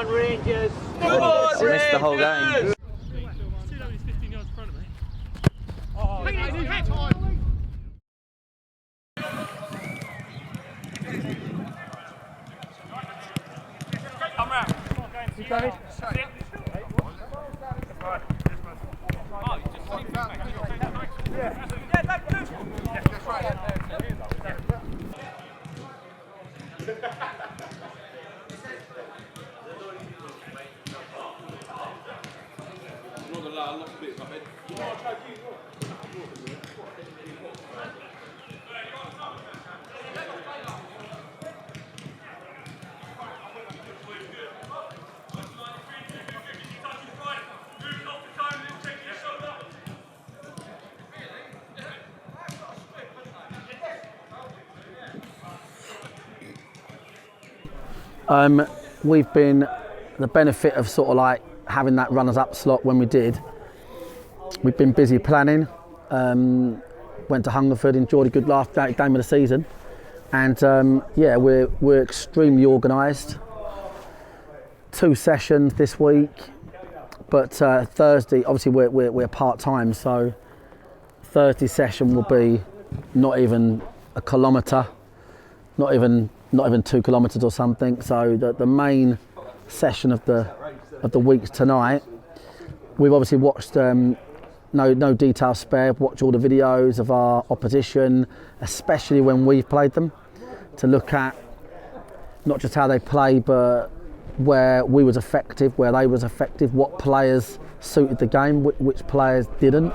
on, Rangers! Come I on, Rangers! missed the whole game. He's 15 yards in front of me. Come round. Keep going. We've been the benefit of sort of like having that runners-up slot when we did. We've been busy planning. Went to Hungerford, enjoyed a good last game of the season, and yeah, we're extremely organised. 2 sessions this week, but Thursday, obviously we're part-time, so Thursday session will be not even a kilometre, not even 2 kilometres or something. So the main session of the week tonight, we've obviously watched no detail spare. Watch all the videos of our opposition, especially when we've played them, to look at not just how they play, but where we was effective, where they was effective, what players suited the game, which players didn't.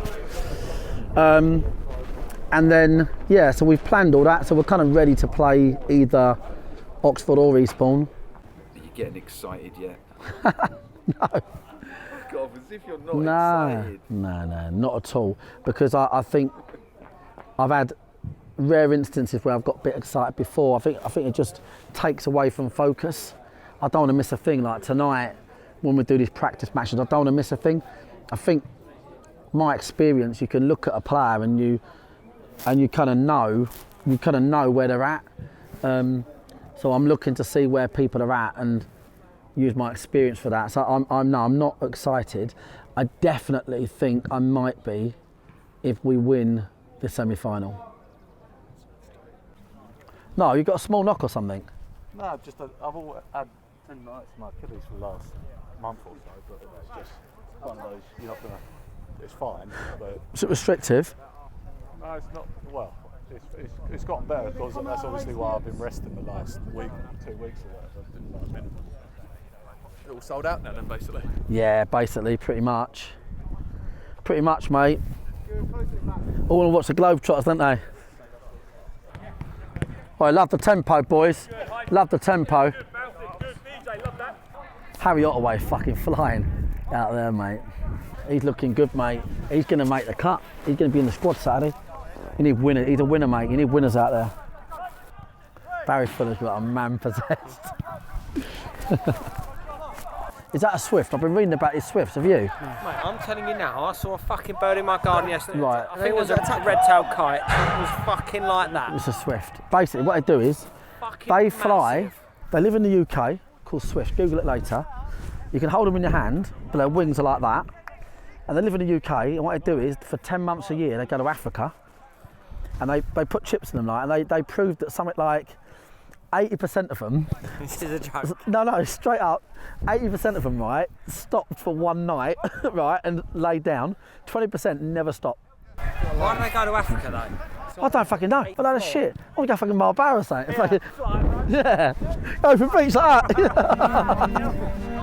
And then, yeah, so we've planned all that, so we're kind of ready to play either Oxford or Eastbourne. Are you getting excited yet? No. God, as if you're not excited. No, not at all. Because I think I've had rare instances where I've got a bit excited before. I think it just takes away from focus. I don't want to miss a thing. Like tonight, when we do these practice matches, I don't want to miss a thing. I think my experience, you can look at a player and you kind of know where they're at. So I'm looking to see where people are at and use my experience for that. So I'm not excited. I definitely think I might be if we win the semi-final. No, you got a small knock or something? No, just I've always had tendinitis in my Achilles for the last month or so, but it's just one of those, you're not gonna, it's fine, but... Is it restrictive? No, it's not, well, it's gotten better because that's obviously why I've been resting the last week, 2 weeks or whatever, minimum. It all sold out now then, basically? Yeah, basically, pretty much. Pretty much, mate. All want to watch the Globetrotters, don't they? Oh, I love the tempo, boys. Love the tempo. Harry Ottaway fucking flying out there, mate. He's looking good, mate. He's going to make the cut. He's going to be in the squad Saturday. You need winners. He's a winner, mate. You need winners out there. Barry Fuller's got a man possessed. Is that a Swift? I've been reading about his Swifts, have you? Mate, I'm telling you now, I saw a fucking bird in my garden yesterday. Right. I think it was a red-tailed kite. It was fucking like that. It's a Swift. Basically, what they do is, Fucking they fly, massive. they live in the UK, called Swift, Google it later. You can hold them in your hand, but their wings are like that. And they live in the UK, and what they do is, for 10 months a year, they go to Africa, and they put chips in them, like, and they proved that something like 80% of them... This is a joke. No, straight up, 80% of them, right, stopped for one night, right, and laid down. 20% never stopped. Why do they go to Africa, though? I don't fucking know. I don't know shit. I want to go fucking Marlborough or something. Yeah. Go for beach like that.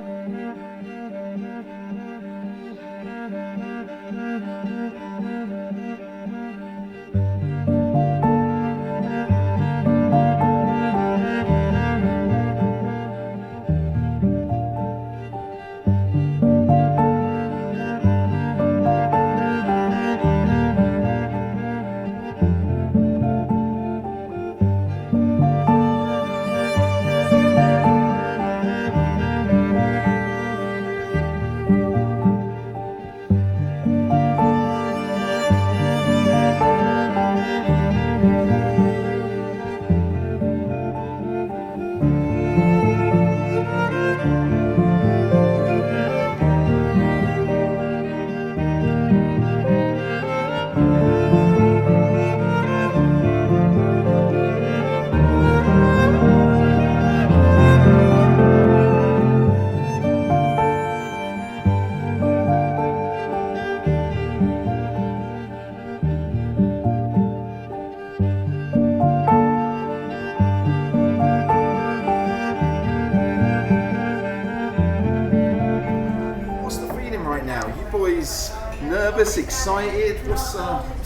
nervous, excited? What's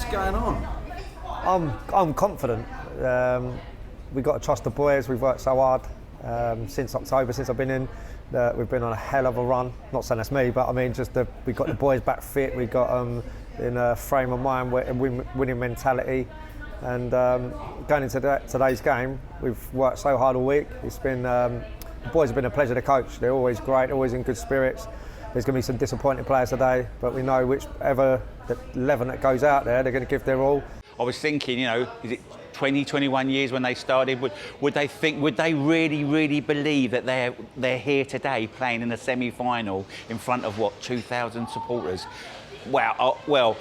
going on? I'm confident. We've got to trust the boys. We've worked so hard since October, since I've been in. We've been on a hell of a run. Not saying that's me, but I mean we've got the boys back fit. We've got in a frame of mind, winning mentality. And going into today's game, we've worked so hard all week. It's been the boys have been a pleasure to coach. They're always great, always in good spirits. There's going to be some disappointed players today, but we know whichever the 11 that goes out there, they're going to give their all. I was thinking, is it 20, 21 years when they started? Would they really believe that they're here today playing in the semi-final in front of 2,000 supporters? Well,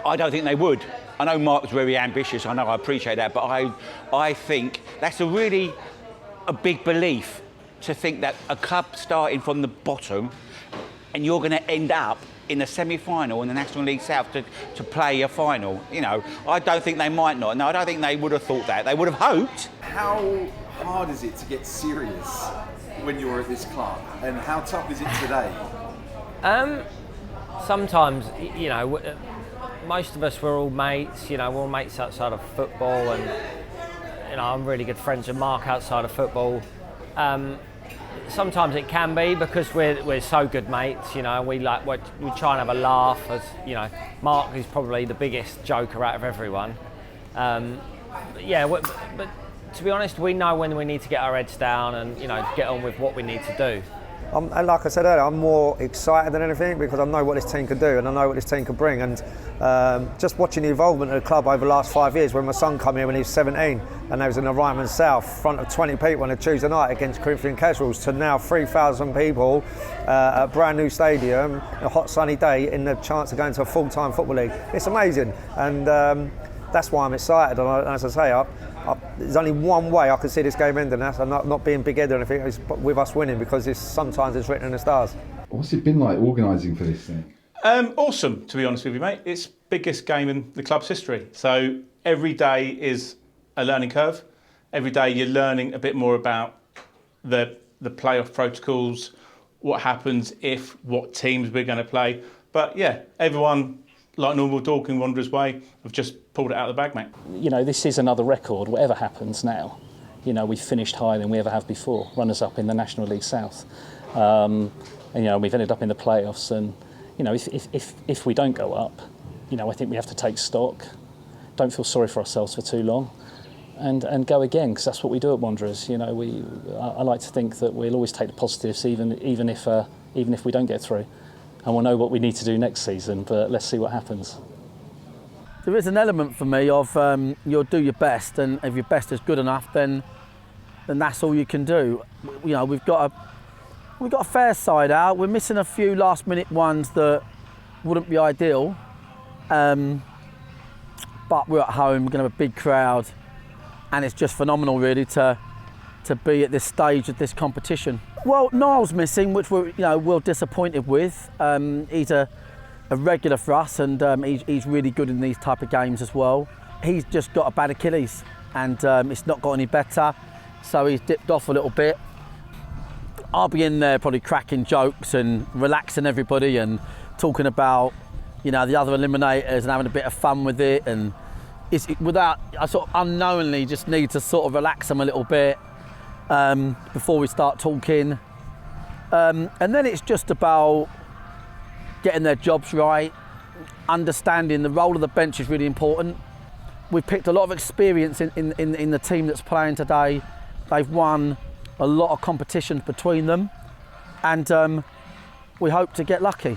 I don't think they would. I know Marc's very ambitious. I appreciate that, but I think that's a big belief to think that a club starting from the bottom and you're going to end up in the semi-final in the National League South to play a final. I don't think they might not. No, I don't think they would have thought that. They would have hoped. How hard is it to get serious when you're at this club, and how tough is it today? Sometimes, most of us were all mates. We're all mates outside of football, and I'm really good friends with Marc outside of football. Sometimes it can be because we're so good mates, we try and have a laugh. As Marc is probably the biggest joker out of everyone. But to be honest, we know when we need to get our heads down and get on with what we need to do. And like I said earlier, I'm more excited than anything because I know what this team can do and I know what this team can bring. And just watching the involvement of the club over the last 5 years, when my son came here when he was 17 and they was in the Ryman South, front of 20 people on a Tuesday night against Corinthian Casuals, to now 3,000 people at a brand new stadium, a hot sunny day, in the chance of going to a full-time football league. It's amazing, and that's why I'm excited. And as I say, there's only one way I can see this game ending. That's not being big-headed or anything. It's with us winning, because sometimes it's written in the stars. What's it been like organising for this thing? Awesome, to be honest with you, mate. It's biggest game in the club's history. So every day is a learning curve. Every day you're learning a bit more about the playoff protocols, what happens if, what teams we're going to play. But yeah, everyone, like normal Dorking Wanderers way, have just pulled it out of the bag, mate. This is another record. Whatever happens now, we've finished higher than we ever have before. Runners up in the National League South, and we've ended up in the playoffs. And if we don't go up, I think we have to take stock. Don't feel sorry for ourselves for too long, and go again, because that's what we do at Wanderers. I like to think that we'll always take the positives, even if we don't get through. And we'll know what we need to do next season, but let's see what happens. There is an element for me of you'll do your best, and if your best is good enough, then that's all you can do. We've got a fair side out. We're missing a few last-minute ones that wouldn't be ideal, but we're at home. We're going to have a big crowd, and it's just phenomenal, really, to be at this stage of this competition. Well, Niall's missing, which we're disappointed with. He's a regular for us, and he's really good in these type of games as well. He's just got a bad Achilles, and it's not got any better, so he's dipped off a little bit. I'll be in there probably cracking jokes and relaxing everybody and talking about the other eliminators and having a bit of fun with it, and I sort of unknowingly just need to sort of relax them a little bit before we start talking, and then it's just about getting their jobs right, understanding the role of the bench is really important. We've picked a lot of experience in the team that's playing today. They've won a lot of competitions between them, and we hope to get lucky.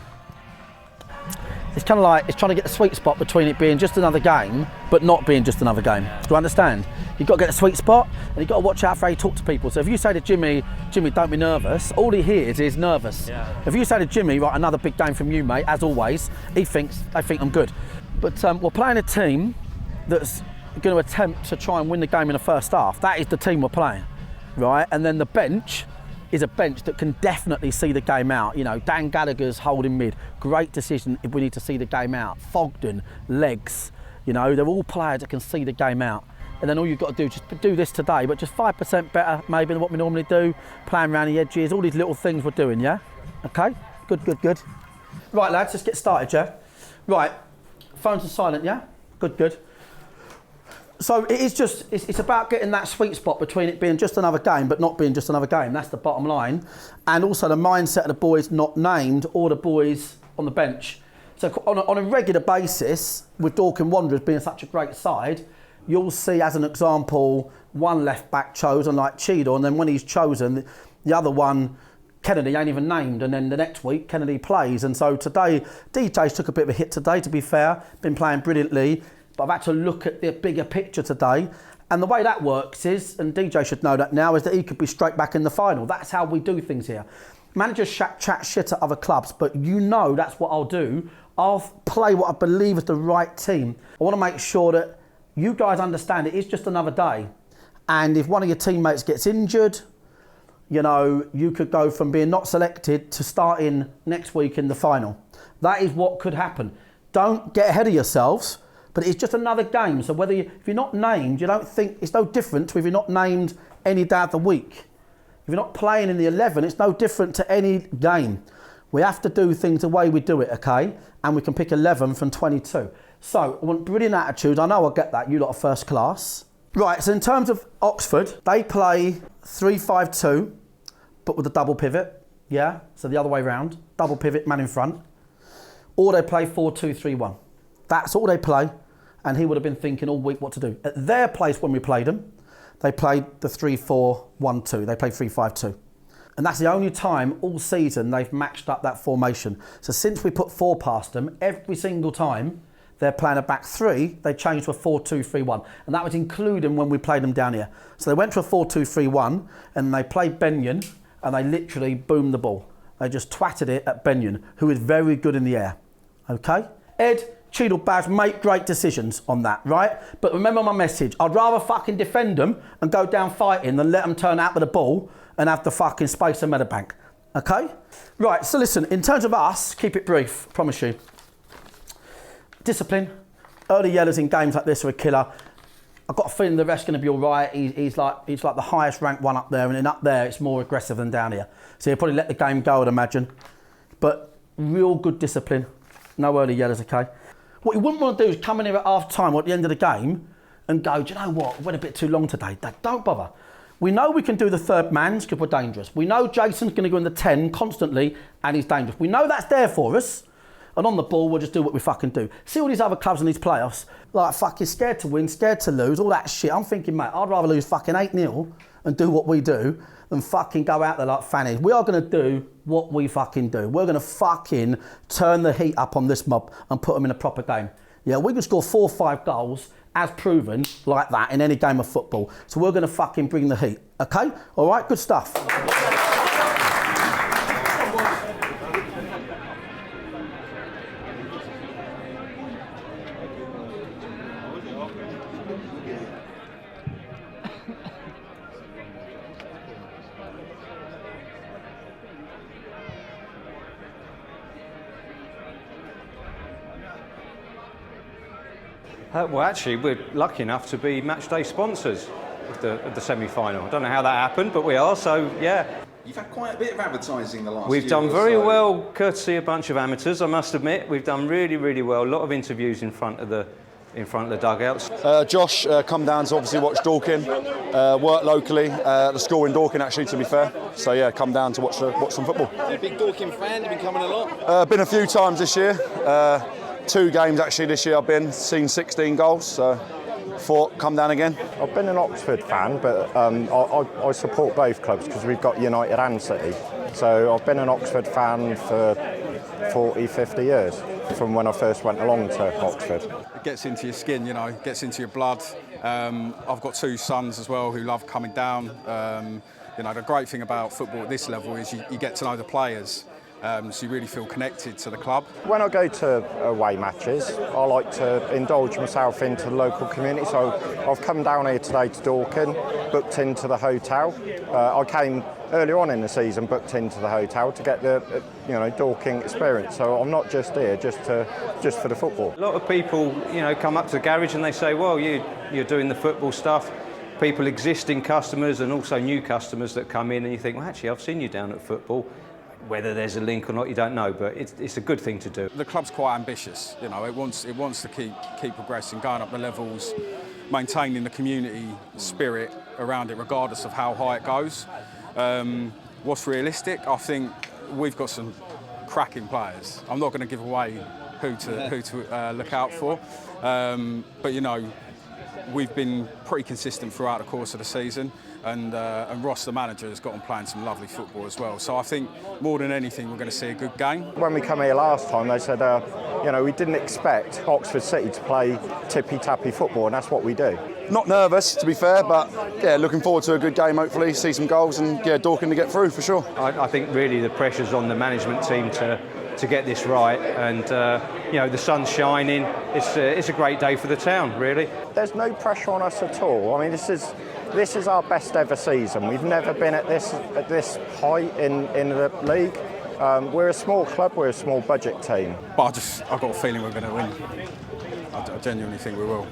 It's kind of like it's trying to get the sweet spot between it being just another game but not being just another game. Do you understand? You've got to get the sweet spot, and you've got to watch out for how you talk to people. So if you say to Jimmy, don't be nervous, all he hears is nervous. Yeah. If you say to Jimmy, right, another big game from you, mate, as always, I think I'm good. But we're playing a team that's going to attempt to try and win the game in the first half. That is the team we're playing, right? And then the bench is a bench that can definitely see the game out. Dan Gallagher's holding mid, great decision if we need to see the game out. Fogden, legs, they're all players that can see the game out. And then all you've got to do is just do this today, but just 5% better maybe than what we normally do, playing around the edges, all these little things we're doing, yeah? Okay, good. Right, lads, let's get started, yeah? Right, phones are silent, yeah? Good, good. So it is just, it's about getting that sweet spot between it being just another game but not being just another game. That's the bottom line. And also the mindset of the boys not named or the boys on the bench. So on a regular basis, with Dorking Wanderers being such a great side, you'll see, as an example, one left back chosen like Cheadle, and then when he's chosen, the other one, Kennedy, ain't even named, and then the next week Kennedy plays. And so today, DJ's took a bit of a hit today, to be fair, been playing brilliantly, but I've had to look at the bigger picture today. And the way that works is, and DJ should know that now, is that he could be straight back in the final. That's how we do things here. Managers chat shit at other clubs, but you know that's what I'll do. I'll play what I believe is the right team. I want to make sure that you guys understand it is just another day. And if one of your teammates gets injured, you know, you could go from being not selected to starting next week in the final. That is what could happen. Don't get ahead of yourselves, but it's just another game. So whether if you're not named, you don't think it's no different to if you're not named any day of the week. If you're not playing in the 11, it's no different to any game. We have to do things the way we do it, okay? And we can pick 11 from 22. So I want brilliant attitude. I know I'll get that. You lot are first class. Right, so in terms of Oxford, they play 3-5-2, but with a double pivot, yeah? So the other way round, double pivot, man in front. Or they play 4-2-3-1. That's all they play, and he would have been thinking all week what to do. At their place when we played them, they played the 3-4-1-2. They played 3-5-2. And that's the only time all season they've matched up that formation. So since we put 4 past them, every single time they're playing a back 3, they changed to a 4-2-3-1. And that was including when we played them down here. So they went to a 4-2-3-1 and they played Benyon and they literally boomed the ball. They just twatted it at Benyon, who is very good in the air. Okay? Ed, Cheadle, Baz make great decisions on that, right? But remember my message. I'd rather fucking defend them and go down fighting than let them turn out with the ball and have the fucking space of Meadowbank. Okay? Right, so listen, in terms of us, keep it brief, promise you. Discipline. Early yellows in games like this are a killer. I've got a feeling the rest are going to be all right. He's like the highest ranked one up there, and then up there it's more aggressive than down here. So he'll probably let the game go, I'd imagine. But real good discipline. No early yellows, okay? What you wouldn't want to do is come in here at half time or at the end of the game and go, do you know what? We went a bit too long today. Don't bother. We know we can do the third mans because we're dangerous. We know Jason's going to go in the 10 constantly and he's dangerous. We know that's there for us. And on the ball, we'll just do what we fucking do. See all these other clubs in these playoffs, like fucking scared to win, scared to lose, all that shit. I'm thinking, mate, I'd rather lose fucking 8-0 and do what we do than fucking go out there like fannies. We are going to do what we fucking do. We're going to fucking turn the heat up on this mob and put them in a proper game. Yeah, we can score 4 or 5 goals, as proven, like that in any game of football. So we're going to fucking bring the heat, okay? All right, good stuff. Well, actually, we're lucky enough to be matchday sponsors of the semi-final. I don't know how that happened, but we are, so yeah. You've had quite a bit of advertising the last We've year done or very so. well, courtesy a bunch of amateurs, I must admit. We've done really, really well. A lot of interviews in front of the dugouts. Josh, come down to obviously watch Dorking, work locally, the school in Dorking actually, to be fair. So yeah, come down to watch some football. You're a big Dorking fan, you've been coming a lot? Been a few times this year. 2 games actually this year I've been, seen 16 goals, so thought come down again. I've been an Oxford fan, but I support both clubs because we've got United and City. So I've been an Oxford fan for 40, 50 years, from when I first went along to Oxford. It gets into your skin, you know, gets into your blood. I've got 2 sons as well who love coming down. You know, the great thing about football at this level is you get to know the players. So you really feel connected to the club. When I go to away matches, I like to indulge myself into the local community. So I've come down here today to Dorking, booked into the hotel. I came earlier on in the season, booked into the hotel to get the Dorking experience. So I'm not just here just for the football. A lot of people, come up to the garage and they say, well, you're doing the football stuff. People, existing customers and also new customers that come in and you think, well, actually, I've seen you down at football. Whether there's a link or not, you don't know, but it's a good thing to do. The club's quite ambitious. You know, it wants to keep progressing, going up the levels, maintaining the community spirit around it, regardless of how high it goes. What's realistic? I think we've got some cracking players. I'm not going to give away who to look out for, but you know, we've been pretty consistent throughout the course of the season, and Ross, the manager, has got on playing some lovely football as well. So I think more than anything, we're going to see a good game. When we come here last time, they said, you know, we didn't expect Oxford City to play tippy-tappy football, and that's what we do. Not nervous, to be fair, but yeah, looking forward to a good game, hopefully, see some goals and yeah, Dorking to get through for sure. I think really the pressure's on the management team to get this right, and you know, the sun's shining. It's a great day for the town, really. There's no pressure on us at all. I mean, this is our best ever season. We've never been at this height in the league. We're a small club, we're a small budget team. But I've got a feeling we're going to win. I genuinely think we will.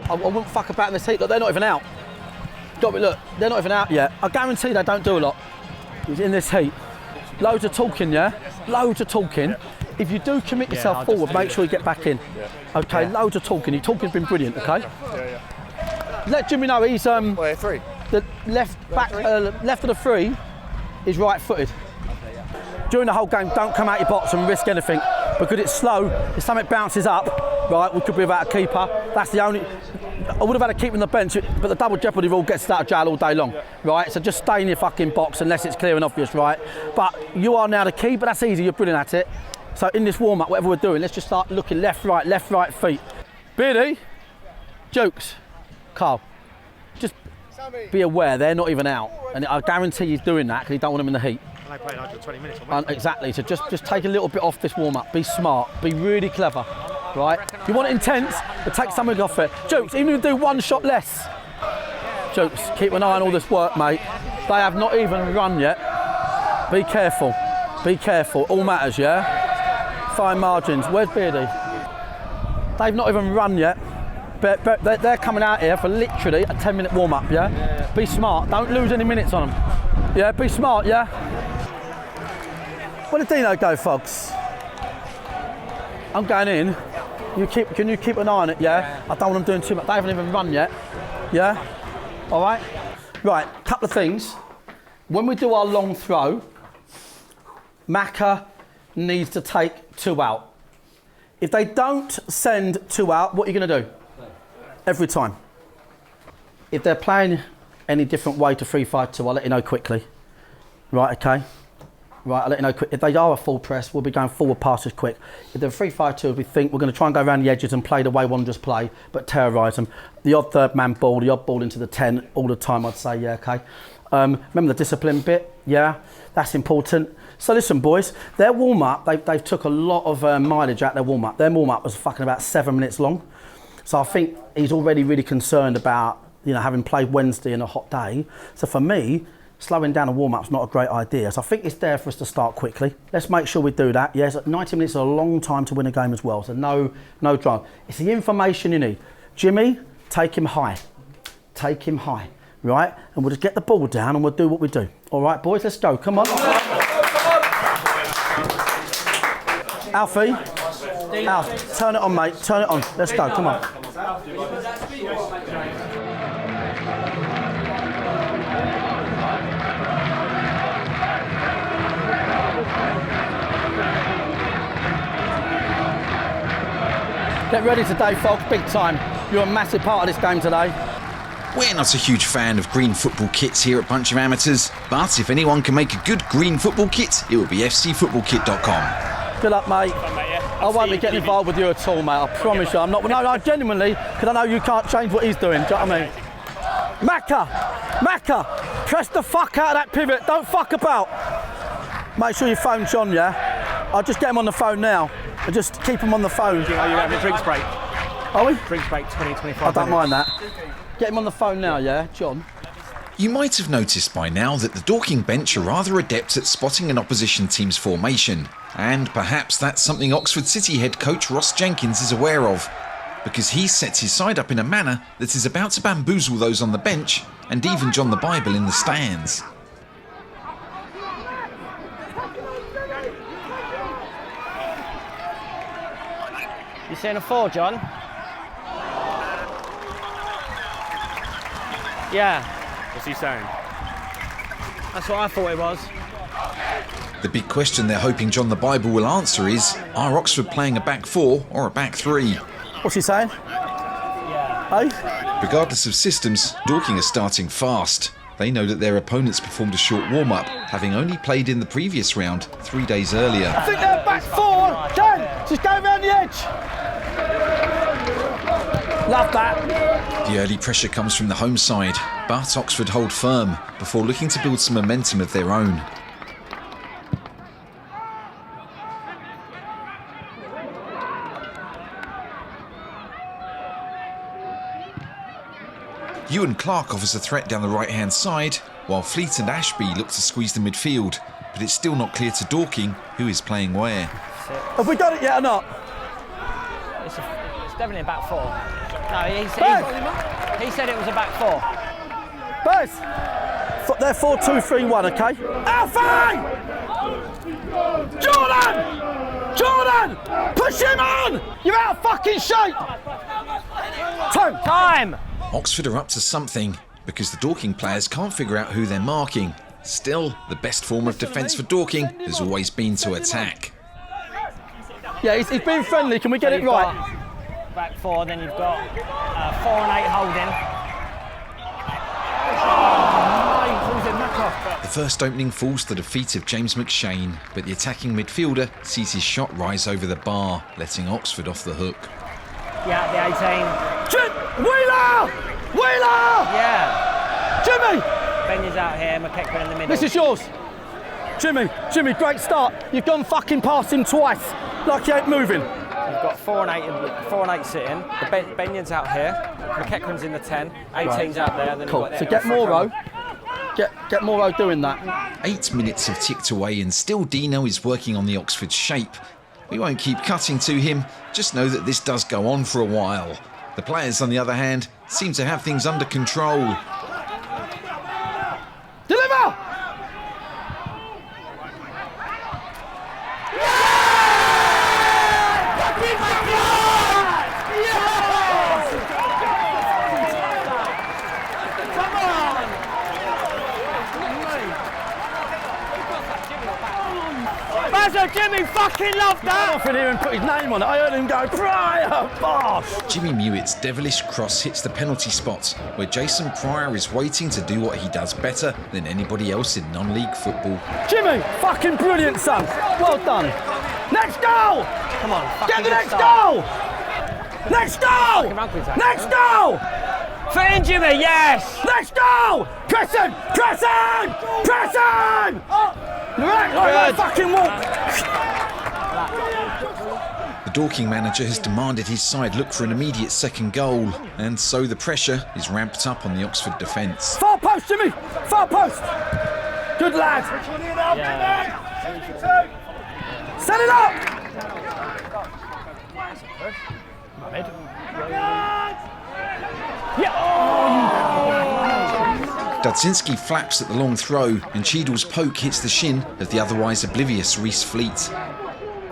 I wouldn't fuck about in this heat. Look, they're not even out. Look, they're not even out yet. I guarantee they don't do a lot in this heat. Loads of talking, yeah? Loads of talking. Yeah. If you do commit yourself forward, make sure you get back in. Yeah. Okay, loads of talking. Your talking's been brilliant, okay? Let Jimmy know he's three. The left back, left of the three is right-footed. During the whole game, don't come out your box and risk anything, because it's slow. If something bounces up, right, we could be without a keeper. That's the only. I would have had a keeper on the bench, but the double jeopardy rule gets us out of jail all day long, right? So just stay in your fucking box unless it's clear and obvious, right? But you are now the keeper. That's easy. You're brilliant at it. So in this warm-up, whatever we're doing, let's just start looking left, right feet. Beardy, Jokes, Carl, just be aware they're not even out, and I guarantee he's doing that because he don't want them in the heat. And they played 120 minutes. Exactly. So just take a little bit off this warm-up. Be smart. Be really clever, right? You want it intense, but take something off it. Jokes, even if you do one shot less. Jokes, keep an eye on all this work, mate. They have not even run yet. Be careful. Be careful. All matters, yeah? Fine margins. Where's Beardy? They've not even run yet. But they're coming out here for literally a 10-minute warm-up, yeah? Be smart. Don't lose any minutes on them. Yeah, be smart, yeah? Where did Deano go, Fogs? I'm going in. Can you keep an eye on it, yeah? I don't want them doing too much. They haven't even run yet, yeah? All right? Right, couple of things. When we do our long throw, Macca needs to take 2 out. If they don't send 2 out, what are you going to do? Every time. If they're playing any different way to 3-5-2, I'll let you know quickly. Right, okay? Right, I'll let you know quick. If they are a full press, we'll be going forward passes quick. If they're 3-5-2, we think we're going to try and go around the edges and play the way Wanderers play, but terrorise them. The odd third man ball, the odd ball into the 10 all the time, I'd say, yeah, okay. Remember the discipline bit? Yeah, that's important. So listen, boys, their warm-up, they've took a lot of mileage out their warm-up. Their warm-up was fucking about 7 minutes long. So I think he's already really concerned about, you know, having played Wednesday in a hot day. So for me, slowing down a warm-up's not a great idea. So I think it's there for us to start quickly. Let's make sure we do that. Yes, 90 minutes is a long time to win a game as well. So no drama. It's the information you need. Jimmy, take him high. Take him high, right? And we'll just get the ball down and we'll do what we do. All right, boys, let's go. Come on. Alfie, Alf, turn it on, mate. Turn it on. Let's go. Come on. Get ready today, folks, big time. You're a massive part of this game today. We're not a huge fan of green football kits here at Bunch of Amateurs, but if anyone can make a good green football kit, it will be fcfootballkit.com. Good luck, mate. I won't be getting involved with you at all, mate. I promise you. I'm not. No, genuinely, because I know you can't change what he's doing. Do you know what I mean? Macca, press the fuck out of that pivot. Don't fuck about. Make sure your phone's on, yeah? I'll just get him on the phone now. and just keep them on the phone. Are you having a drinks break? Are we? Drinks break, 20, 25 I don't minutes. mind that. Get him on the phone now, yeah, John? You might have noticed by now that the Dorking bench are rather adept at spotting an opposition team's formation, and perhaps that's something Oxford City head coach Ross Jenkins is aware of, because he sets his side up in a manner that is about to bamboozle those on the bench and even John the Bible in the stands. You seeing a 4, John? Yeah. What's he saying? That's what I thought it was. The big question they're hoping John the Bible will answer is, are Oxford playing a back 4 or a back 3? What's he saying? Yeah. Hey? Regardless of systems, Dorking are starting fast. They know that their opponents performed a short warm-up, having only played in the previous round 3 days earlier. I think they're back 4. Dan, just go around the edge. Love that. The early pressure comes from the home side, but Oxford hold firm before looking to build some momentum of their own. Ewan Clark offers a threat down the right-hand side, while Fleet and Ashby look to squeeze the midfield, but it's still not clear to Dorking who is playing where. Have we done it yet or not? It's definitely a back 4. No, he said it was a back 4. Both. They're 4-2-3-1, okay? Alfie! Jordan! Push him on! You're out of fucking shape! Time! Oxford are up to something, because the Dorking players can't figure out who they're marking. Still, the best form of defence for Dorking has always been to attack. Yeah, he's been friendly. Can we get it right? Back 4, then you've got 4 and 8 holding. The first opening falls to the feet of James McShane, but the attacking midfielder sees his shot rise over the bar, letting Oxford off the hook. Yeah, the 18. Wheeler! Yeah. Jimmy! Benya's out here, McEachran in the middle. This is yours. Jimmy, great start. You've gone fucking past him twice, like he ain't moving. You've got 4 and 8 sitting. The Benya's out here. McEachran's in the 10. 18's out there. Then cool. So get Morrow. Get Morrow doing that. 8 minutes have ticked away and still Deano is working on the Oxford shape. We won't keep cutting to him, just know that this does go on for a while. The players, on the other hand, seem to have things under control. Deliver! Jimmy fucking loved that! He offered here and put his name on it. I heard him go, Pryor, bosh! Jimmy Mewett's devilish cross hits the penalty spot, where Jason Pryor is waiting to do what he does better than anybody else in non-league football. Jimmy, fucking brilliant, son. Well done. Next goal! Come on, get the next goal! Next goal! Next goal! Fit in, Jimmy, yes! Next goal! Press him! Press him! Press him! Right, fucking walk! The Dorking manager has demanded his side look for an immediate second goal, and so the pressure is ramped up on the Oxford defence. Far post, Jimmy! Far post! Good lad! Yeah. Set it up! Dudzinski flaps at the long throw, and Cheadle's poke hits the shin of the otherwise oblivious Reece Fleet.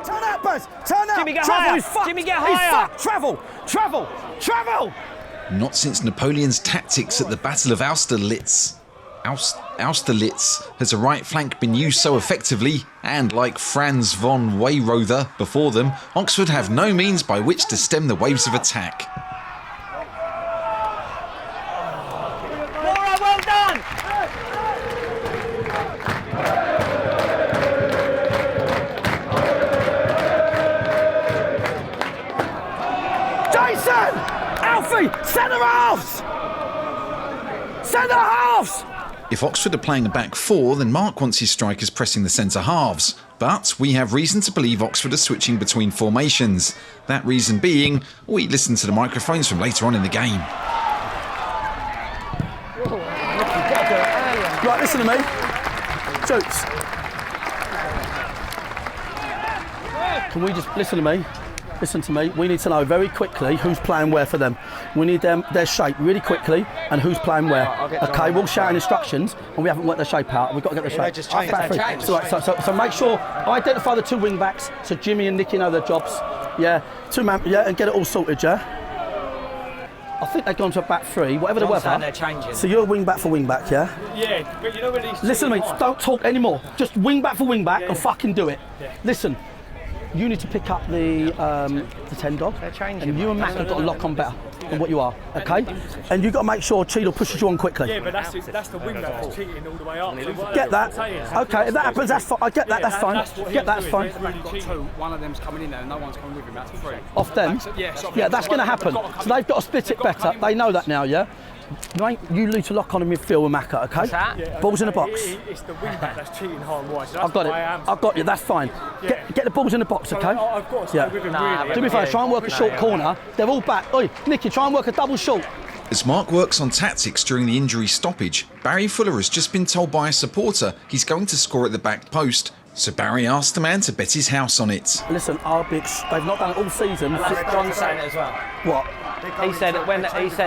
Turn out, Buzz! Turn out! Jimmy, get Travel, higher! he's fucked! Jimmy, get He's higher! fucked! Travel! Travel! Travel! Not since Napoleon's tactics at the Battle of Austerlitz. Austerlitz has a right flank been used so effectively, and like Franz von Weyrother before them, Oxford have no means by which to stem the waves of attack. Well done! Jason! Alfie! Centre halves! Centre halves! If Oxford are playing a back four, then Marc wants his strikers pressing the centre halves. But we have reason to believe Oxford are switching between formations. That reason being, we listen to the microphones from later on in the game. Right, listen to me. Jokes. Can we just listen to me? Listen to me. We need to know very quickly who's playing where for them. We need their shape really quickly and who's playing where. Okay, we'll shout instructions and we haven't worked their shape out. We've got to get their shape. Just change. So make sure, identify the two wing backs so Jimmy and Nicky know their jobs. Yeah, two man, yeah, and get it all sorted, yeah? I think they've gone to a back three, whatever the weather. They're changing. So you're wing back for wing back, yeah? Yeah, but you know when these... Listen to me, don't talk anymore. Just wing back for wing back and fucking do it. Yeah. Listen. You need to pick up the 10 dog, and you and Mac have got to lock on better than what you are, okay? And you've got to make sure Cheadle pushes you on quickly. Yeah, but that's the wing back that's cheating all the way up. Get that? Okay, if that happens, that's fine. I get that, that's fine. Get that, that's fine. One of them's coming in there and no one's coming with him, that's three. Off them? Yeah, that's going to happen. So they've got to split it better. They know that now, yeah? You need to lock on in midfield with Macca, okay? Yeah, balls in the box. It's the wing back that's cheating hard-wise. So I've got it. I've got you. That's fine. Yeah. Get the balls in the box, okay? I've got to stay with him, really. Do me a favour, try and work a short corner. They're all back. Oi, Nicky, try and work a double short. As Marc works on tactics during the injury stoppage, Barry Fuller has just been told by a supporter he's going to score at the back post. So Barry asked the man to bet his house on it. Listen, they've not done it all season. John's saying it as well. What? He said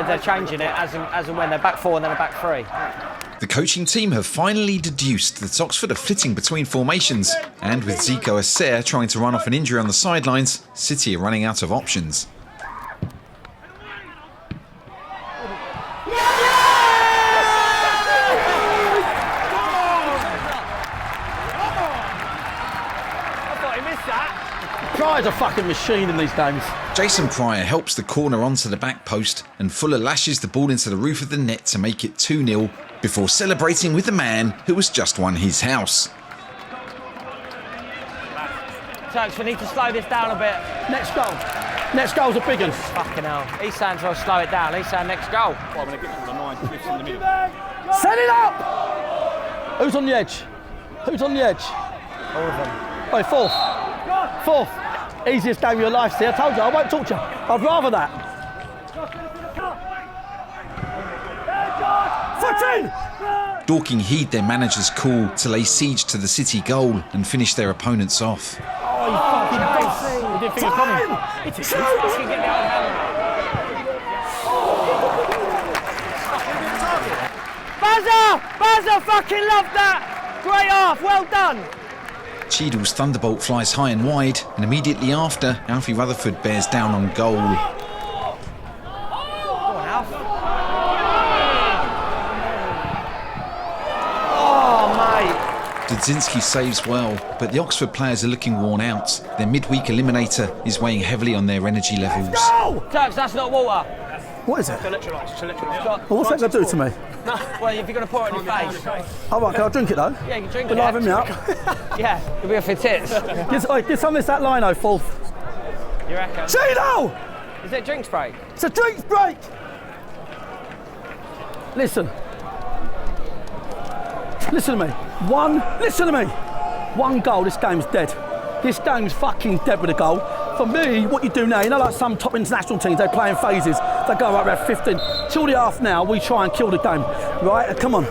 they're changing it as and when they're back four and then a back three. The coaching team have finally deduced that Oxford are flitting between formations, and with Zico Acer trying to run off an injury on the sidelines, City are running out of options. Pryor's a fucking machine in these games. Jason Pryor helps the corner onto the back post and Fuller lashes the ball into the roof of the net to make it 2-0 before celebrating with the man who has just won his house. Turks, we need to slow this down a bit. Next goal. Next goal's a big one. Fucking hell. He's saying to us slow it down. He's saying next goal. Well, I'm going to get to the 9 clips in the middle. Set it up! Who's on the edge? Who's on the edge? All of them. Oh, fourth. Easiest game of your life, see, I told you, I won't talk to you. I'd rather that. 14! Dorking heed their manager's call to lay siege to the City goal and finish their opponents off. Oh, you fucking bossy! He didn't think it was coming. Bazza! Fucking love that! Great half, well done! Cheadle's thunderbolt flies high and wide, and immediately after, Alfie Rutherford bears down on goal. Oh, mate! Dudzinski saves well, but the Oxford players are looking worn out. Their midweek eliminator is weighing heavily on their energy levels. Turks, that's not water. What is it? Electrolytes. Well, what's that going to do to me? No, well, if you're going to pour it in your face. Oh, right, can I drink it though? Yeah, you can drink it. Liven me up. Yeah, it'll be off your tits. Give some of this that lino, fourth. You reckon? Cheeto! Is it drinks break? It's a drinks break! Listen. Listen to me. Listen to me. One goal, this game's dead. This game's fucking dead with a goal. For me, what you do now, you know, like some top international teams, they play in phases. They go right around 15. Till the half now, we try and kill the game. Right? Come on.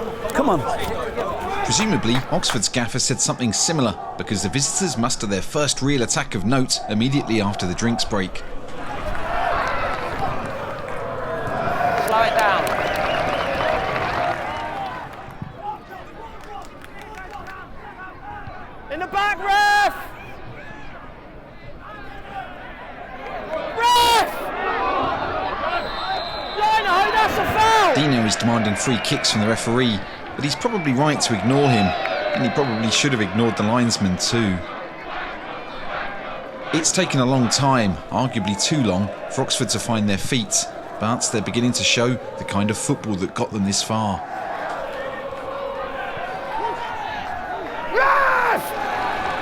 Presumably, Oxford's gaffer said something similar because the visitors muster their first real attack of note immediately after the drinks break. Slow it down. In the back, ref! Deano is demanding free kicks from the referee, but he's probably right to ignore him, and he probably should have ignored the linesman too. It's taken a long time, arguably too long, for Oxford to find their feet, but they're beginning to show the kind of football that got them this far.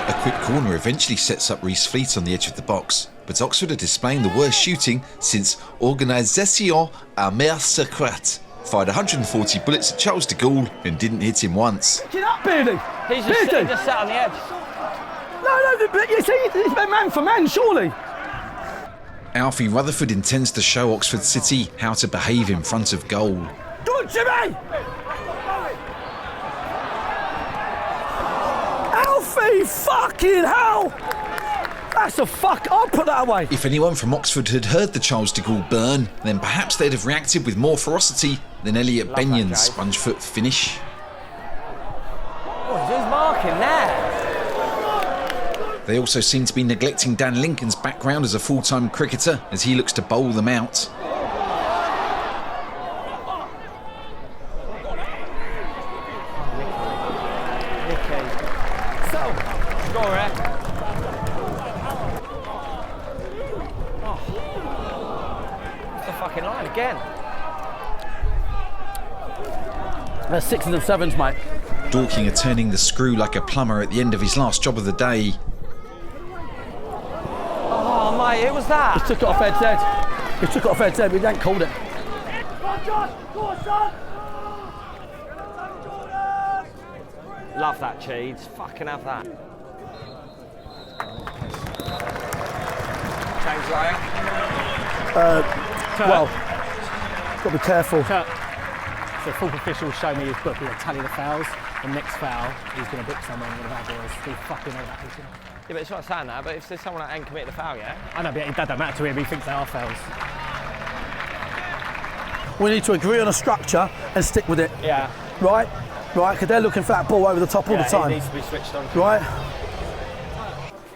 A quick corner eventually sets up Reece Fleet on the edge of the box, but Oxford are displaying the worst shooting since Organisation Armée Secrète. fired 140 bullets at Charles de Gaulle and didn't hit him once. Get up, Beardy! He's just sat on the edge. No, you see, he's man for man, surely. Alfie Rutherford intends to show Oxford City how to behave in front of goal. Good, Jimmy! Alfie, fucking hell! That's a fuck. I'll put that away. If anyone from Oxford had heard the Charles de Gaulle burn, then perhaps they'd have reacted with more ferocity than Elliot Benyon's sponge-foot finish. Oh, who's marking there? They also seem to be neglecting Dan Lincoln's background as a full-time cricketer as he looks to bowl them out. Again. They're 6s and 7s, mate. Dorking are turning the screw like a plumber at the end of his last job of the day. Oh, mate, it was that. He took it off Ed's head. He took it off Ed's head, but he ain't called it. Love that, Cheeds. Fucking have that. Change line. Well, got to be careful. So fourth official showed me his book. He'll tally the fouls. The next foul, he's going to book someone with our boys. He fucking know that. Yeah, but it's not saying that. But if there's someone that ain't committed a foul yet. I know, but that don't matter to him. He thinks they are fouls. We need to agree on a structure and stick with it. Yeah. Right, because they're looking for that ball over the top all the time. It needs to be switched on. Right.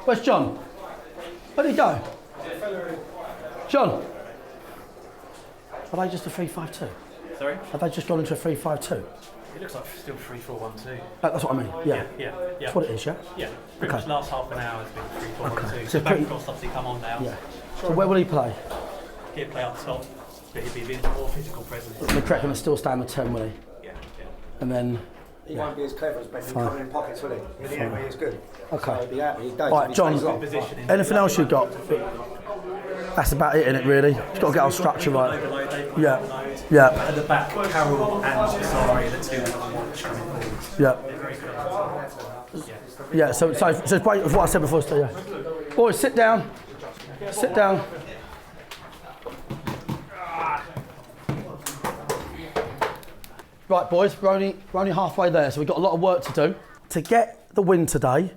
Where's John? Where'd he go? John. Are they just a 3-5-2? Sorry? Have they just gone into a 3-5-2? It looks like still 3-4-1-2. That's what I mean, yeah. Yeah. That's what it is, yeah? Yeah, pretty much last half an hour has been 3-4-1-2. Okay. So Bancroft's obviously come on now. Yeah. So where will he play? He'll play up top, but he'll be a bit more physical presence. The correct going to still stay on the 10, will he? Yeah. And then... He won't be as clever as Beckham coming in pockets, will he? In the end, where he's good. Okay. So he'll be happy. He does. All right, John, anything else you've got? That's about it, innit, really? You've got to get our structure right. Yeah. At the back, Carroll and Sorry, the two that watch coming forward. Yeah. So wait, what I said before, so yeah. Boys, sit down. Sit down. Right, boys, we're only halfway there, so we've got a lot of work to do. To get the win today,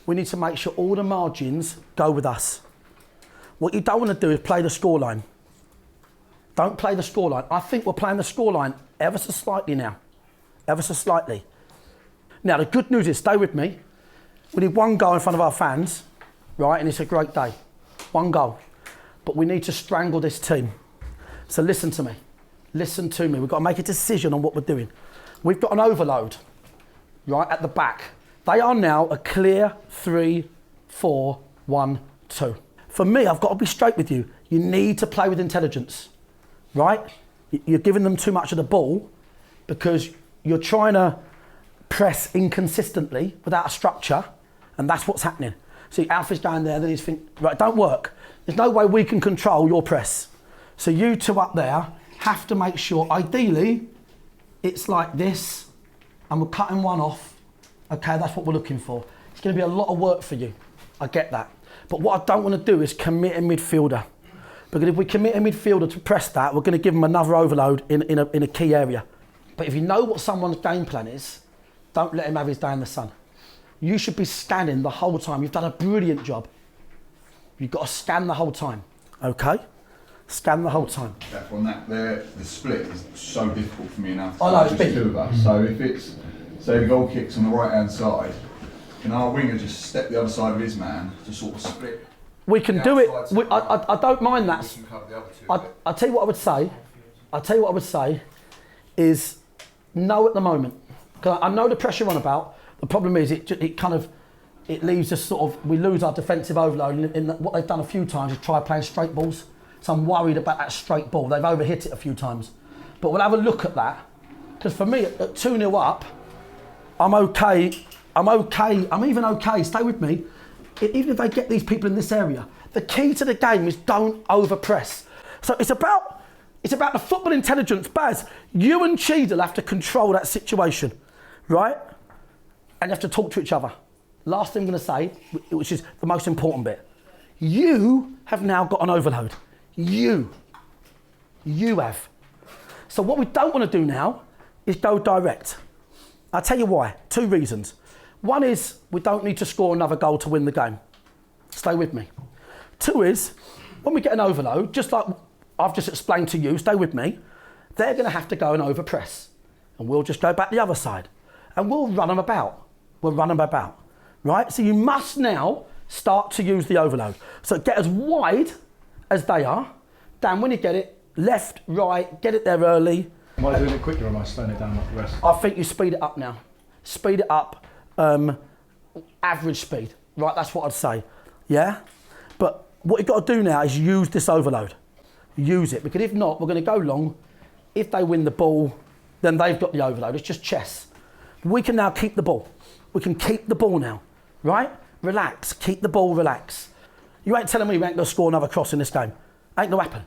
we need to make sure all the margins go with us. What you don't want to do is play the scoreline. Don't play the scoreline. I think we're playing the scoreline ever so slightly now. Ever so slightly. Now, the good news is, stay with me. We need one goal in front of our fans, right? And it's a great day. One goal. But we need to strangle this team. So listen to me. Listen to me. We've got to make a decision on what we're doing. We've got an overload, right, at the back. They are now a clear 3-4-1-2. For me, I've got to be straight with you. You need to play with intelligence, right? You're giving them too much of the ball because you're trying to press inconsistently without a structure, and that's what's happening. See, Alfie's down there, then he's thinking, right, don't work. There's no way we can control your press. So you two up there have to make sure, ideally, it's like this, and we're cutting one off. Okay, that's what we're looking for. It's going to be a lot of work for you. I get that. But what I don't want to do is commit a midfielder. Because if we commit a midfielder to press that, we're going to give them another overload in a key area. But if you know what someone's game plan is, don't let him have his day in the sun. You should be scanning the whole time. You've done a brilliant job. You've got to scan the whole time, okay? Scan the whhole time. On that, the split is so difficult for me now. I know, it's big. Two of us. So if it's, say the goal kicks on the right-hand side, can our winger just step the other side of his man to sort of split? We can do it. I don't mind that. I'll tell you what I would say. Is no at the moment. Because I know the pressure on about. The problem is it leaves us sort of, we lose our defensive overload. In what they've done a few times is try playing straight balls. So I'm worried about that straight ball. They've overhit it a few times. But we'll have a look at that. Because for me, at 2-0 up, I'm okay. I'm even okay. Stay with me. Even if they get these people in this area, the key to the game is don't overpress. So it's about It's about the football intelligence. Baz, you and Cheadle have to control that situation, right? And you have to talk to each other. Last thing I'm going to say, which is the most important bit. You have now got an overload. You have. So what we don't want to do now is go direct. I'll tell you why. 2 reasons. One is we don't need to score another goal to win the game. Stay with me. 2 is when we get an overload, just like I've just explained to you, stay with me, they're going to have to go and overpress. And we'll just go back the other side. And we'll run them about. Right? So you must now start to use the overload. So get as wide as they are. Dan, when you get it, left, right, get it there early. Am I doing it quicker or am I slowing it down like the rest? I think you speed it up now. Speed it up, average speed. Right, that's what I'd say. Yeah? But what you've got to do now is use this overload. Use it, because if not, we're going to go long. If they win the ball, then they've got the overload. It's just chess. We can now keep the ball. We can keep the ball now, right? Relax, keep the ball, relax. You ain't telling me we ain't going to score another cross in this game. Ain't going to happen,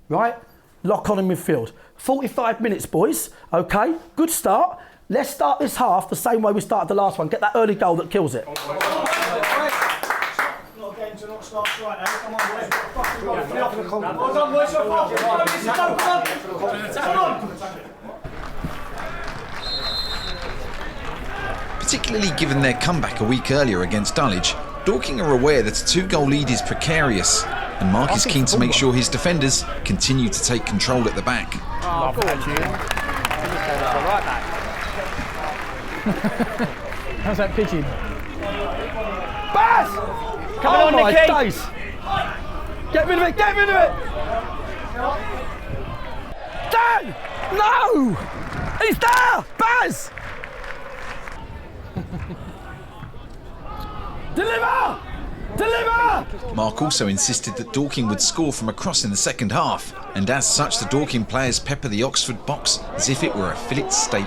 right? Lock on in midfield. 45 minutes, boys, okay? Good start. Let's start this half the same way we started the last one. Get that early goal that kills it. Not a game to not start right now. Come on, boys. Well done, boys. Come on. Particularly given their comeback a week earlier against Dulwich, Dorking are aware that a 2-goal lead is precarious, and Marc is keen to make sure his defenders continue to take control at the back. Oh, go on, right back. How's that pigeon? Baz! Come on, my Nicky! days. Get rid of it, get rid of it! Dan! No! He's there! Baz! Deliver! Deliver! Marc also insisted that Dorking would score from a cross in the second half, and as such the Dorking players pepper the Oxford box as if it were a fillet steak.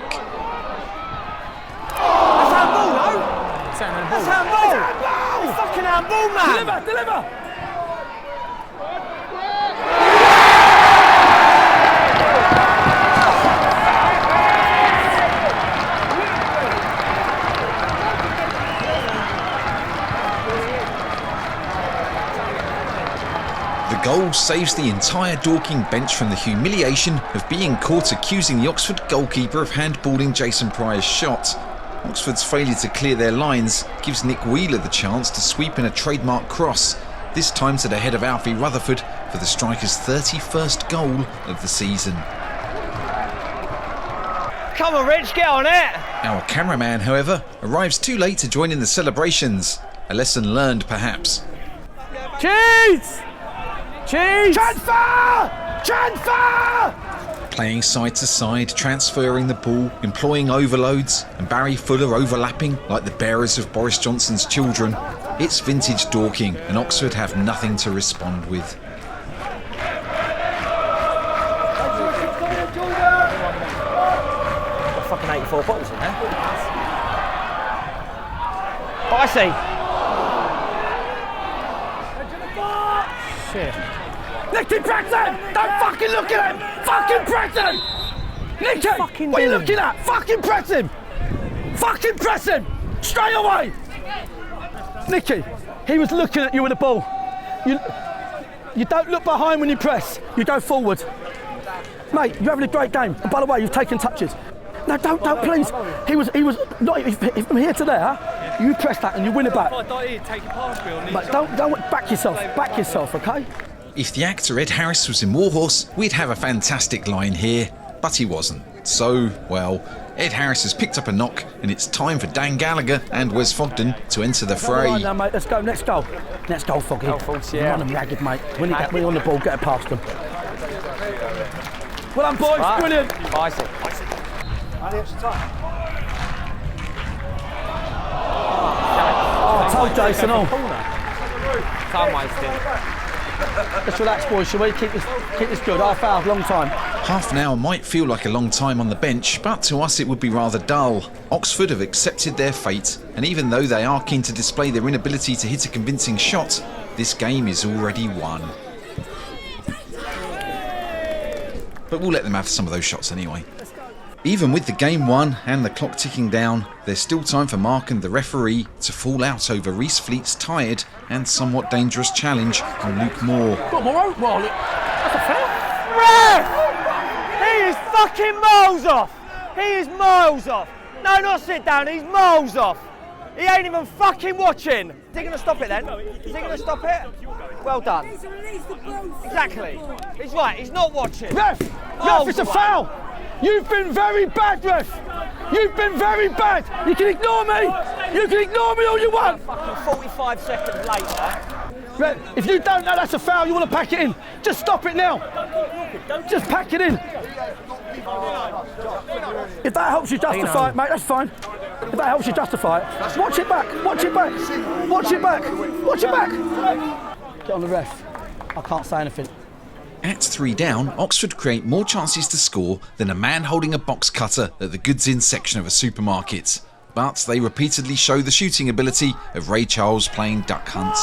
That's handball, no? That's handball! It's fucking handball, man! Deliver! The goal saves the entire Dorking bench from the humiliation of being caught accusing the Oxford goalkeeper of handballing Jason Pryor's shot. Oxford's failure to clear their lines gives Nick Wheeler the chance to sweep in a trademark cross, this time to the head of Alfie Rutherford for the striker's 31st goal of the season. Come on, Rich, get on it! Our cameraman, however, arrives too late to join in the celebrations. A lesson learned, perhaps. Cheese! Cheese! Transfer! Transfer! Playing side to side, transferring the ball, employing overloads, and Barry Fuller overlapping like the bearers of Boris Johnson's children. It's vintage Dorking, and Oxford have nothing to respond with. Got fucking 84 bottles in there. Oh, I see. Shit. Nicky, press him! Don't fucking look at him! Fucking press him! Nicky, what are you looking at? Fucking press him! Fucking press him! Straight away! Nicky, he was looking at you with the ball. You don't look behind when you press. You go forward. Mate, you're having a great game. And by the way, you've taken touches. No, don't, please. He was not. If from here to there, you press that and you win it back. But don't back yourself, okay? If the actor Ed Harris was in Warhorse, we'd have a fantastic line here, but he wasn't. So, well, Ed Harris has picked up a knock, and it's time for Dan Gallagher and Wes Fogden to enter the fray. Right now, mate, let's go. Next goal, Foggy. Yeah. Run them ragged, mate. When you're on the ball, get it past them. Well done, boys. Right. Brilliant. I see. Only extra time. Oh, I told Jason off. Time wasting. Let's relax, boys, shall we? Keep this good. Half hour, long time. Half an hour might feel like a long time on the bench, but to us it would be rather dull. Oxford have accepted their fate, and even though they are keen to display their inability to hit a convincing shot, this game is already won. but we'll let them have some of those shots anyway. Even with the game won and the clock ticking down, there's still time for Marc and the referee to fall out over Reece Fleet's tired and somewhat dangerous challenge on Luke Moore. Got more out, Marley. That's a foul. Ref! He is fucking miles off. He is miles off. No, not sit down. He's miles off. He ain't even fucking watching. Is he going to stop it then? Is he going to stop it? Well done. Exactly. He's right. He's not watching. Ref! Ref, it's a foul. You've been very bad, ref. You've been very bad. You can ignore me. You can ignore me all you want. Fucking 45 seconds later. Ref, if you don't know that's a foul, you want to pack it in. Just stop it now. Just pack it in. If that helps you justify it, mate, that's fine. If that helps you justify it, watch it back. Watch it back. Watch it back. Watch it back. Get on the ref. I can't say anything. At 3 down, Oxford create more chances to score than a man holding a box cutter at the goods in section of a supermarket. But they repeatedly show the shooting ability of Ray Charles playing duck hunt.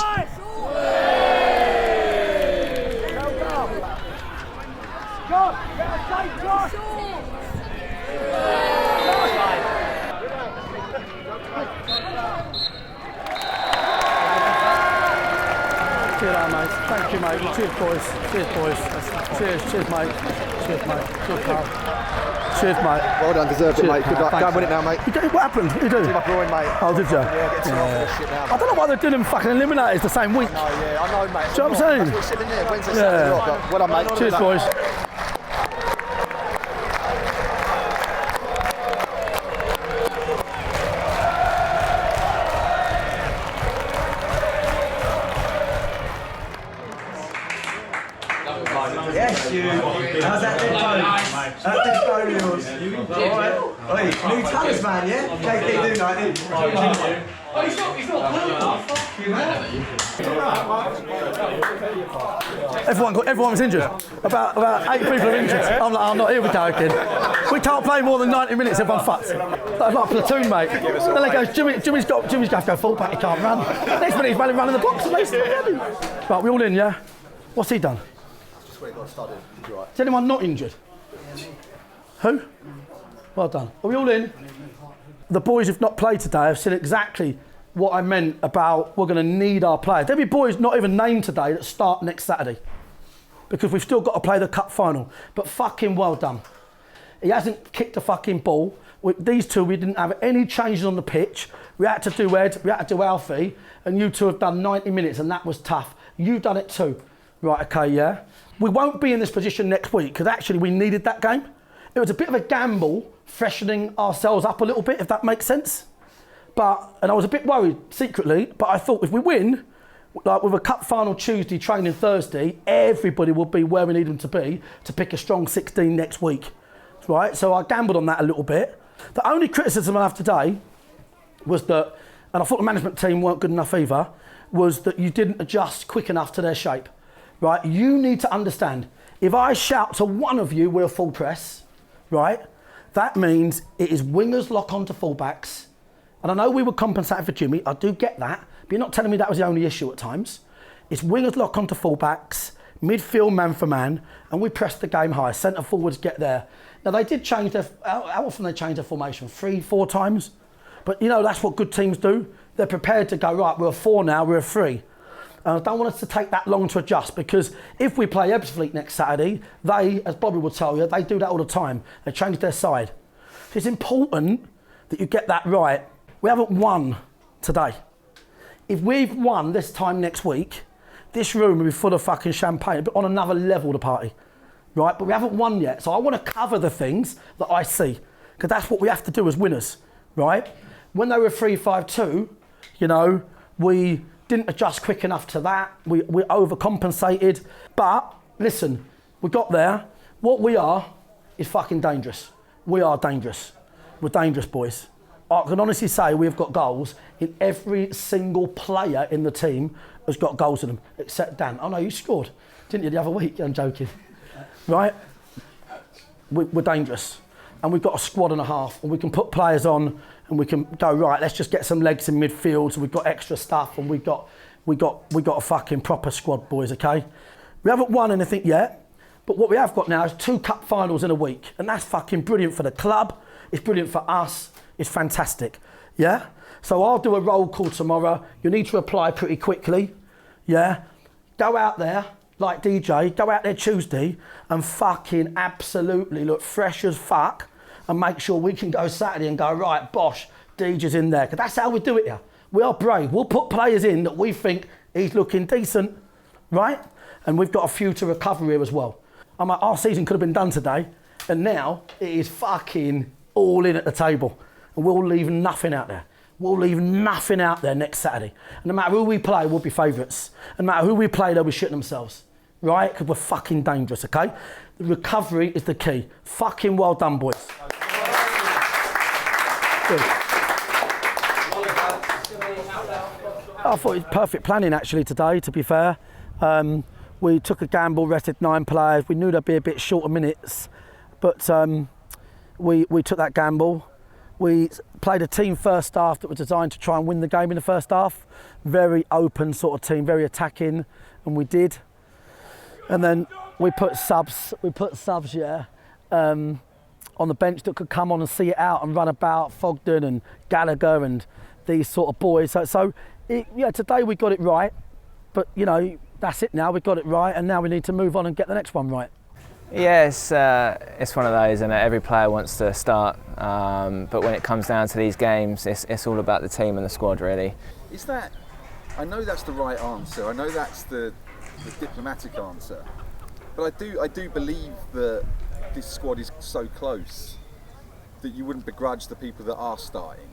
Thank you, mate. Cheers, boys. Cheers, boys. Cheers, cheers, mate. Cheers, mate. Cheers, pal. Cheers, mate. Well done, deserved it, mate. Good luck. Go and win it now, mate. What happened? You do? See my groin, mate. Oh, did you? Yeah, get too off this shit now. I don't know why they're doing them fucking eliminators the same week. No, yeah, I know, mate. Do you know what I'm saying? That's what we're sitting there. Wednesday, Saturday, but well done, mate. Cheers, boys. Yes, you. How's that then, How's that phone of yours? Alright. Oi, new talisman, yeah? JK United. Oh, he's not Everyone was injured. About 8 people are injured. I'm not here, we're joking. We can't play more than 90 minutes, everyone fucks. That's like platoon, mate. Then they go, Jimmy's got to go full back, he can't run. Next minute he's running the box. Right, we all in, yeah? What's he done? Is anyone not injured? Who? Well done. Are we all in? The boys who've not played today have said exactly what I meant about we're going to need our players. There'll be boys not even named today that start next Saturday because we've still got to play the cup final. But fucking well done. He hasn't kicked a fucking ball. These two, we didn't have any changes on the pitch. We had to do Ed, we had to do Alfie, and you two have done 90 minutes and that was tough. You've done it too. Right, okay, yeah. We won't be in this position next week because actually we needed that game. It was a bit of a gamble, freshening ourselves up a little bit, if that makes sense. And I was a bit worried secretly, but I thought if we win, like with a cup final Tuesday, training Thursday, everybody will be where we need them to be to pick a strong 16 next week, right? So I gambled on that a little bit. The only criticism I have today was that, and I thought the management team weren't good enough either, was that you didn't adjust quick enough to their shape. Right, you need to understand, if I shout to one of you, we're full press, right? That means it is wingers lock onto fullbacks. And I know we were compensating for Jimmy, I do get that, but you're not telling me that was the only issue at times. It's wingers lock onto fullbacks, midfield man for man, and we press the game high, centre forwards get there. Now they did change their, how often they change their formation? 3-4 times? But you know, that's what good teams do. They're prepared to go, right, we're a 4 now, we're a 3. And I don't want us to take that long to adjust because if we play Ebbsfleet next Saturday, they, as Bobby will tell you, they do that all the time. They change their side. So it's important that you get that right. We haven't won today. If we've won this time next week, this room will be full of fucking champagne, but on another level, the party, right? But we haven't won yet. So I want to cover the things that I see because that's what we have to do as winners, right? When they were 3-5-2, you know, we didn't adjust quick enough to that. We overcompensated. But listen, we got there. What we are is fucking dangerous. We are dangerous. We're dangerous, boys. I can honestly say we've got goals in every single player in the team has got goals in them, except Dan. Oh no, you scored, didn't you, the other week? I'm joking. Right? We're dangerous. And we've got a squad and a half, and we can put players on and we can go, right, let's just get some legs in midfield, so we've got extra stuff and we've got a fucking proper squad, boys, okay? We haven't won anything yet, But what we have got now is 2 cup finals in a week, and that's fucking brilliant for the club. It's brilliant for us. It's fantastic. Yeah? So I'll do a roll call tomorrow. You need to reply pretty quickly. Yeah? Go out there, like DJ, go out there Tuesday and fucking absolutely look fresh as fuck and make sure we can go Saturday and go, right, bosh, DJ's in there. Because that's how we do it here. We are brave. We'll put players in that we think he's looking decent, right? And we've got a few to recover here as well. I'm like, our season could have been done today, and now it is fucking all in at the table. And we'll leave nothing out there. We'll leave nothing out there next Saturday. And no matter who we play, we'll be favourites. And no matter who we play, they'll be shitting themselves, right? Because we're fucking dangerous, okay? The recovery is the key. Fucking well done, boys. Good. I thought it was perfect planning actually today, to be fair. We took a gamble, rested 9 players. We knew there'd be a bit short of minutes, but we took that gamble. We played a team first half that was designed to try and win the game in the first half. Very open sort of team, very attacking, and we did. And then we put subs, yeah, on the bench that could come on and see it out and run about, Fogden and Gallagher and these sort of boys. So today we got it right, but you know, that's it now, we got it right, and now we need to move on and get the next one right. Yeah, it's one of those, and every player wants to start, but when it comes down to these games, it's all about the team and the squad, really. Is that, I know that's the right answer, I know that's the diplomatic answer, but I do believe that this squad is so close that you wouldn't begrudge the people that are starting.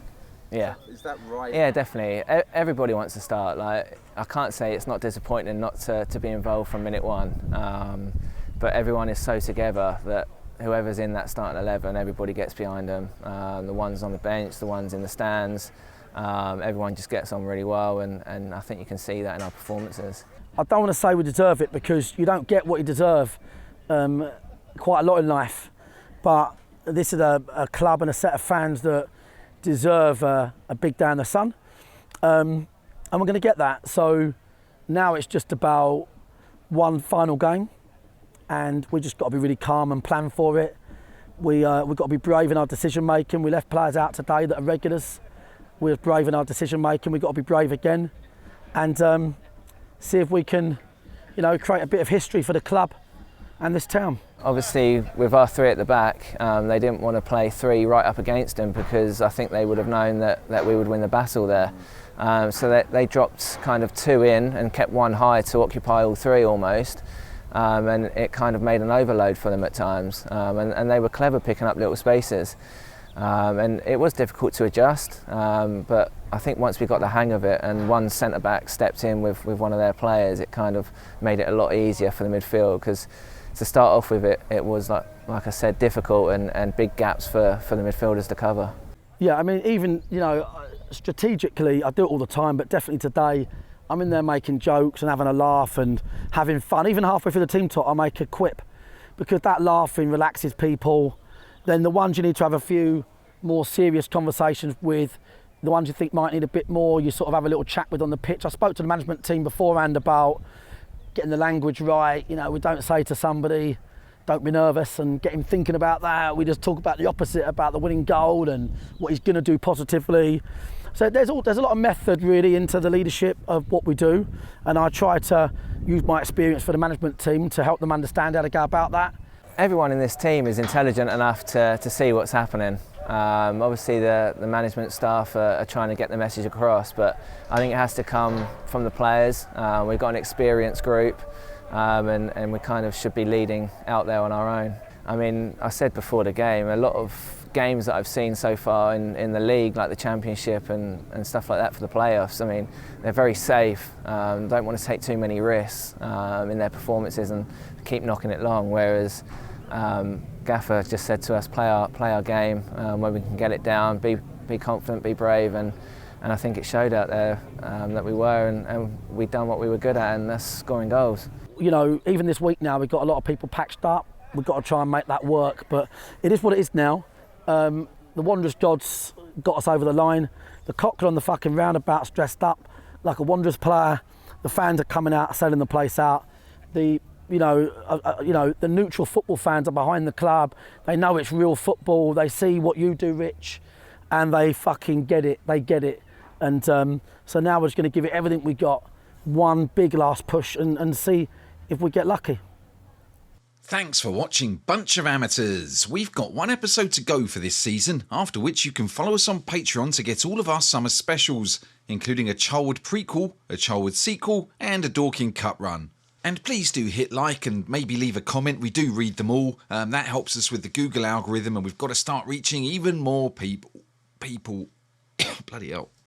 Yeah. Is that right? Yeah, definitely. Everybody wants to start. Like, I can't say it's not disappointing not to be involved from minute one. But everyone is so together that whoever's in that starting 11, everybody gets behind them. The ones on the bench, the ones in the stands, everyone just gets on really well, and I think you can see that in our performances. I don't want to say we deserve it, because you don't get what you deserve quite a lot in life. But this is a club and a set of fans that deserve a big day in the sun. And we're going to get that. So now it's just about one final game, and we just got to be really calm and plan for it. We've got to be brave in our decision making. We left players out today that are regulars. We're brave in our decision making. We've got to be brave again, and see if we can, create a bit of history for the club and this town. Obviously, with our 3 at the back, they didn't want to play 3 right up against them, because I think they would have known that we would win the battle there. So they dropped kind of 2 in and kept 1 high to occupy all 3 almost. And it kind of made an overload for them at times. And they were clever picking up little spaces. And it was difficult to adjust, but I think once we got the hang of it and one centre-back stepped in with one of their players, it kind of made it a lot easier for the midfield, because to start off with it was, like I said, difficult and big gaps for the midfielders to cover. Yeah, I mean, even, strategically, I do it all the time, but definitely today, I'm in there making jokes and having a laugh and having fun. Even halfway through the team talk, I make a quip, because that laughing relaxes people. Then the ones you need to have a few more serious conversations with, the ones you think might need a bit more, you sort of have a little chat with on the pitch. I spoke to the management team beforehand about getting the language right. We don't say to somebody, don't be nervous, and get him thinking about that. We just talk about the opposite, about the winning goal and what he's going to do positively. So there's a lot of method really into the leadership of what we do, and I try to use my experience for the management team to help them understand how to go about that. Everyone in this team is intelligent enough to see what's happening. Obviously the management staff are trying to get the message across, but I think it has to come from the players. We've got an experienced group, and we kind of should be leading out there on our own. I mean, I said before the game, a lot of games that I've seen so far in the league, like the Championship and stuff like that for the playoffs, I mean, they're very safe, don't want to take too many risks in their performances and keep knocking it long, whereas Gaffer just said to us, play our game where we can get it down, be confident, be brave, and I think it showed out there that we were, and we'd done what we were good at, and that's scoring goals. Even this week now, we've got a lot of people patched up. We've got to try and make that work, but it is what it is now. The Wanderers gods got us over the line. The cockler on the fucking roundabout's dressed up like a Wanderers player. The fans are coming out, selling the place out. The the neutral football fans are behind the club. They know it's real football. They see what you do, Rich, and they fucking get it. They get it. And so now we're just going to give it everything we got, one big last push, and see if we get lucky. Thanks for watching Bunch of Amateurs. We've got one episode to go for this season, after which you can follow us on Patreon to get all of our summer specials, including a Charlwood prequel, a Charlwood sequel, and a Dorking Cup run. And please do hit like and maybe leave a comment. We do read them all. That helps us with the Google algorithm, and we've got to start reaching even more people. Bloody hell.